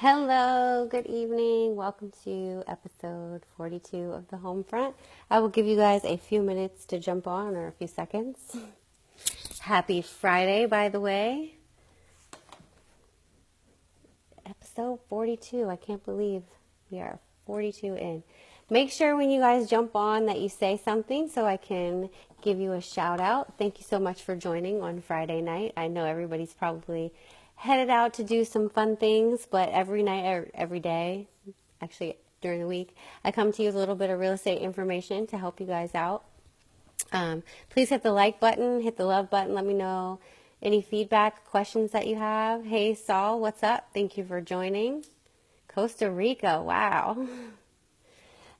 Hello, good evening. Welcome to episode 42 of the Home Front. I will give you guys a few minutes to jump on, or a few seconds. Happy Friday, by the way. Episode 42. I can't believe we are 42 in. Make sure when you guys jump on that you say something so I can give you a shout out. Thank you so much for joining on Friday night. I know everybody's probably headed out to do some fun things, but every night or every day, actually during the week, I come to you with a little bit of real estate information to help you guys out. Please hit the like button, hit the love button. Let me know any feedback, questions that you have. Hey, Saul, what's up? Thank you for joining. Costa Rica, wow.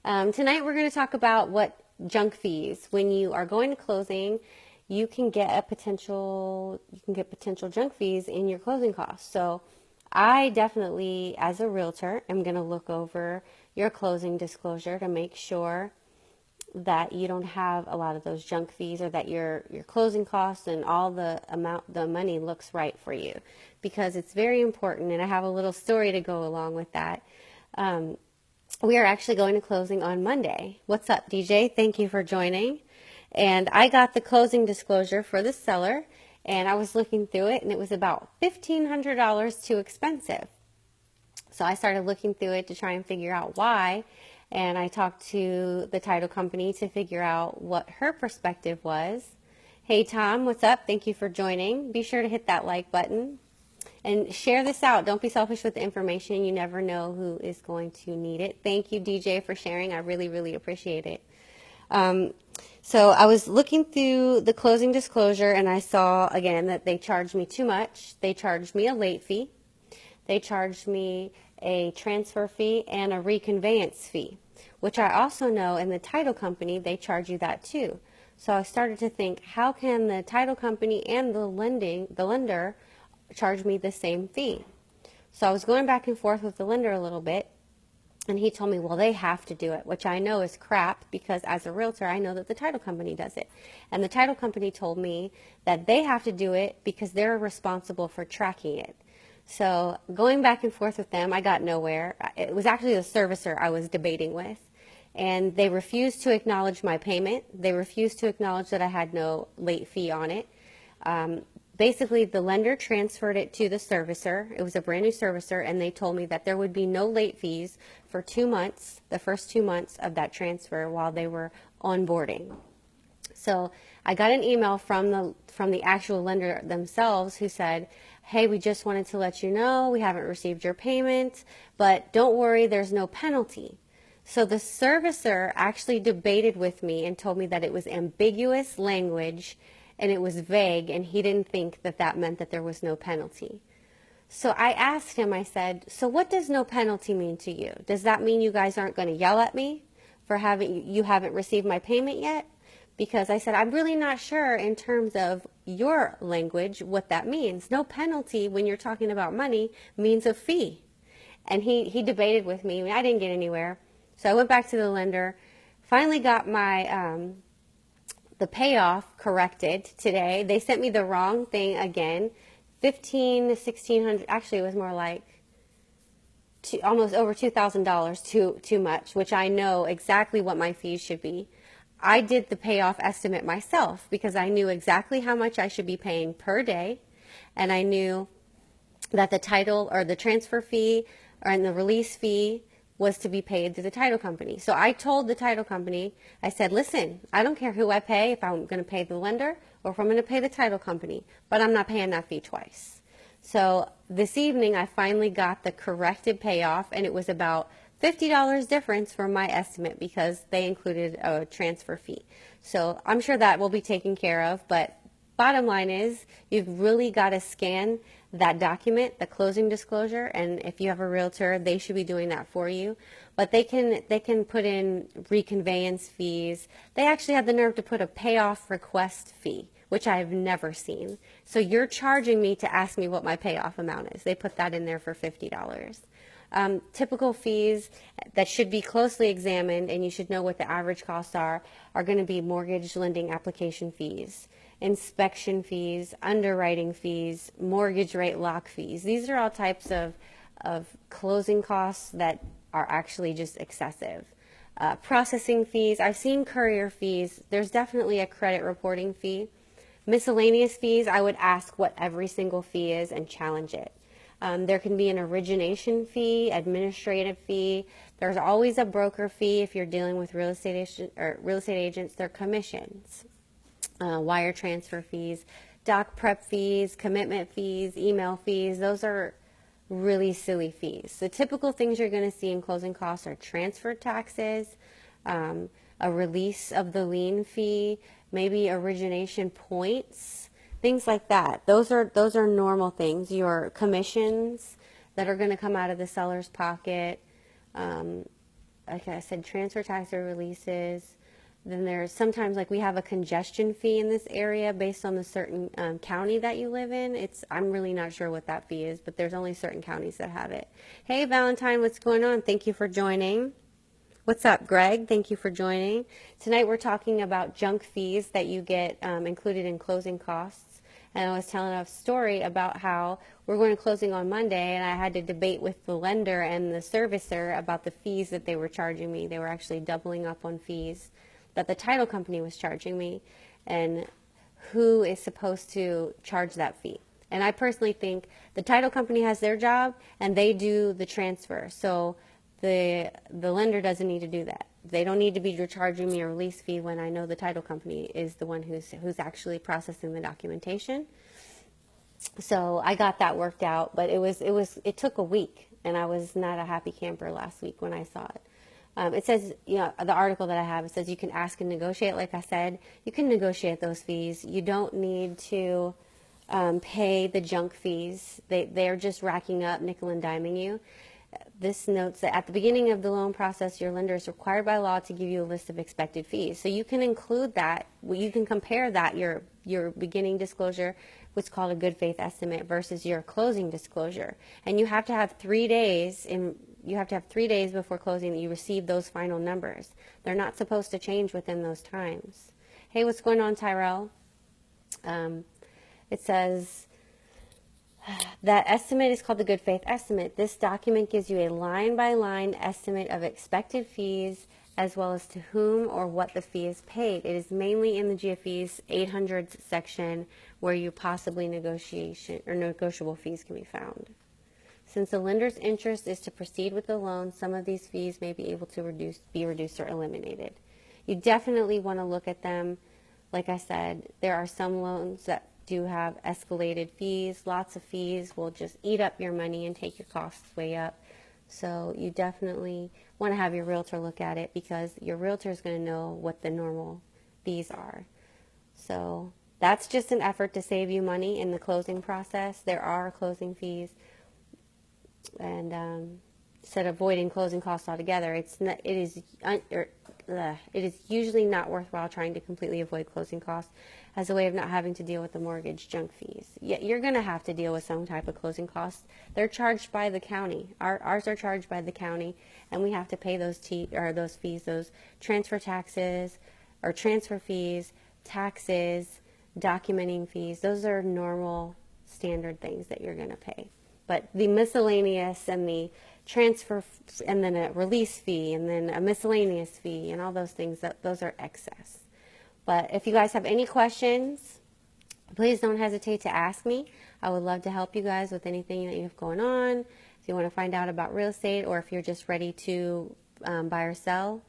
Tonight we're going to talk about what junk fees. When you are going to closing, you can get potential junk fees in your closing costs. So I definitely, as a realtor, am going to look over your closing disclosure to make sure that you don't have a lot of those junk fees, or that your closing costs and all the money looks right for you, because it's very important. And I have a little story to go along with that. We are actually going to closing on Monday. What's up, DJ? Thank you for joining. And I got the closing disclosure for the seller, and I was looking through it, and it was about $1,500 too expensive. So I started looking through it to try and figure out why, and I talked to the title company to figure out what her perspective was. Hey, Tom, what's up? Thank you for joining. Be sure to hit that like button and share this out. Don't be selfish with the information. You never know who is going to need it. Thank you, DJ, for sharing. I really, really appreciate it. So I was looking through the closing disclosure, and I saw, again, that they charged me too much. They charged me a late fee. They charged me a transfer fee and a reconveyance fee, which I also know in the title company, they charge you that too. So I started to think, how can the title company and the lender charge me the same fee? So I was going back and forth with the lender a little bit, and he told me, well, they have to do it, which I know is crap, because as a realtor, I know that the title company does it. And the title company told me that they have to do it because they're responsible for tracking it. So going back and forth with them, I got nowhere. It was actually the servicer I was debating with, and they refused to acknowledge my payment. They refused to acknowledge that I had no late fee on it. Basically, the lender transferred it to the servicer. It was a brand new servicer, and they told me that there would be no late fees for 2 months, the first 2 months of that transfer, while they were onboarding. So I got an email from the actual lender themselves, who said, hey, we just wanted to let you know we haven't received your payment, but don't worry, there's no penalty. So the servicer actually debated with me and told me that it was ambiguous language and it was vague, and he didn't think that that meant that there was no penalty. So I asked him, I said, so what does no penalty mean to you? Does that mean you guys aren't going to yell at me for you haven't received my payment yet? Because I said, I'm really not sure in terms of your language what that means. No penalty when you're talking about money means a fee. And he debated with me. I didn't get anywhere. So I went back to the lender, finally got my the payoff corrected today. They sent me the wrong thing again. $1,500 to $1,600. Actually, it was more like almost over $2,000 too much, which I know exactly what my fees should be. I did the payoff estimate myself because I knew exactly how much I should be paying per day, and I knew that the title or the transfer fee and the release fee was to be paid to the title company. So I told the title company, I said, listen, I don't care who I pay, if I'm going to pay the lender or if I'm going to pay the title company, but I'm not paying that fee twice. So this evening I finally got the corrected payoff, and it was about $50 difference from my estimate because they included a transfer fee. So I'm sure that will be taken care of, but bottom line is you've really got to scan that document, the closing disclosure, and if you have a realtor, they should be doing that for you. But they can put in reconveyance fees. They actually have the nerve to put a payoff request fee, which I've never seen. So you're charging me to ask me what my payoff amount is. They put that in there for $50. Typical fees that should be closely examined, and you should know what the average costs are going to be mortgage lending application fees, inspection fees, underwriting fees, mortgage rate lock fees. These are all types of of closing costs that are actually just excessive. Processing fees, I've seen courier fees. There's definitely a credit reporting fee. Miscellaneous fees, I would ask what every single fee is and challenge it. There can be an origination fee, administrative fee. There's always a broker fee if you're dealing with real estate agents. Their commissions, wire transfer fees, doc prep fees, commitment fees, email fees. Those are really silly fees. The typical things you're going to see in closing costs are transfer taxes, a release of the lien fee, maybe origination points, things like that. Those are normal things. Your commissions that are going to come out of the seller's pocket. Like I said, transfer tax or releases. Then there's sometimes, like, we have a congestion fee in this area based on the certain county that you live in. I'm really not sure what that fee is, but there's only certain counties that have it. Hey, Valentine, what's going on? Thank you for joining. What's up, Greg? Thank you for joining. Tonight we're talking about junk fees that you get included in closing costs. And I was telling a story about how we're going to closing on Monday, and I had to debate with the lender and the servicer about the fees that they were charging me. They were actually doubling up on fees that the title company was charging me, and who is supposed to charge that fee. And I personally think the title company has their job and they do the transfer. So the lender doesn't need to do that. They don't need to be charging me a release fee when I know the title company is the one who's actually processing the documentation. So I got that worked out, but it took a week, and I was not a happy camper last week when I saw it. It says, the article that I have, it says you can ask and negotiate. Like I said, you can negotiate those fees. You don't need to pay the junk fees. They're just racking up, nickel and diming you. This notes that at the beginning of the loan process, your lender is required by law to give you a list of expected fees. So you can include that. You can compare that, your beginning disclosure, what's called a good faith estimate, versus your closing disclosure. And you have to have 3 days before closing that you receive those final numbers. They're not supposed to change within those times. Hey, what's going on, Tyrell? It says that estimate is called the good faith estimate. This document gives you a line-by-line estimate of expected fees as well as to whom or what the fee is paid. It is mainly in the GFE's 800 section where you possibly negotiable fees can be found. Since the lender's interest is to proceed with the loan, some of these fees may be able to be reduced or eliminated. You definitely want to look at them. Like I said, there are some loans that do have escalated fees. Lots of fees will just eat up your money and take your costs way up. So you definitely want to have your realtor look at it, because your realtor is going to know what the normal fees are. So that's just an effort to save you money in the closing process. There are closing fees, and instead of avoiding closing costs altogether, it is usually not worthwhile trying to completely avoid closing costs as a way of not having to deal with the mortgage junk fees. Yet you're going to have to deal with some type of closing costs. They're charged by the county. Ours are charged by the county, and we have to pay those fees, those transfer taxes or transfer fees, taxes, documenting fees. Those are normal standard things that you're going to pay. But the miscellaneous and the transfer and then a release fee and then a miscellaneous fee and all those things, those are excess. But if you guys have any questions, please don't hesitate to ask me. I would love to help you guys with anything that you have going on. If you want to find out about real estate, or if you're just ready to buy or sell,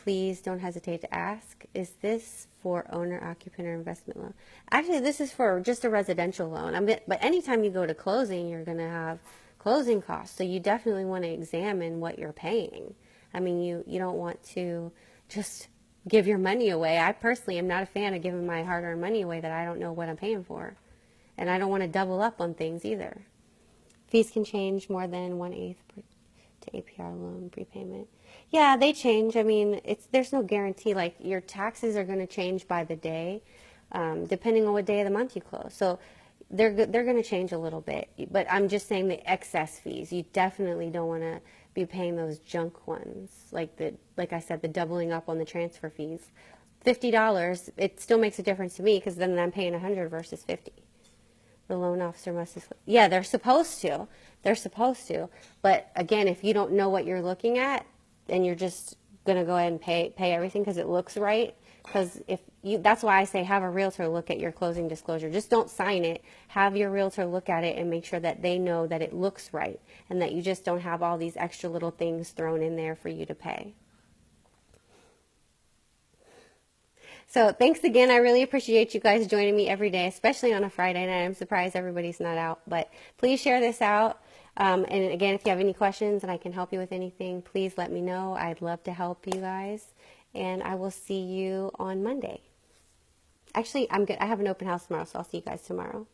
please don't hesitate to ask. Is this for owner, occupant, or investment loan? Actually, this is for just a residential loan. But anytime you go to closing, you're going to have closing costs. So you definitely want to examine what you're paying. I mean, you don't want to just give your money away. I personally am not a fan of giving my hard-earned money away that I don't know what I'm paying for. And I don't want to double up on things either. Fees can change more than 1/8 to APR loan prepayment. Yeah, they change. I mean, there's no guarantee. Like, your taxes are going to change by the day, depending on what day of the month you close. So they're going to change a little bit. But I'm just saying the excess fees. You definitely don't want to be paying those junk ones, like I said, the doubling up on the transfer fees. $50, it still makes a difference to me, because then I'm paying $100 versus $50. The loan officer must, yeah, they're supposed to. They're supposed to. But again, if you don't know what you're looking at, and you're just going to go ahead and pay everything because it looks right, because if you, that's why I say have a realtor look at your closing disclosure. Just don't sign it. Have your realtor look at it and make sure that they know that it looks right and that you just don't have all these extra little things thrown in there for you to pay. So thanks again. I really appreciate you guys joining me every day, especially on a Friday night. I'm surprised everybody's not out, but please share this out. And again, if you have any questions and I can help you with anything, please let me know. I'd love to help you guys. And I will see you on Monday. Actually, I have an open house tomorrow, so I'll see you guys tomorrow.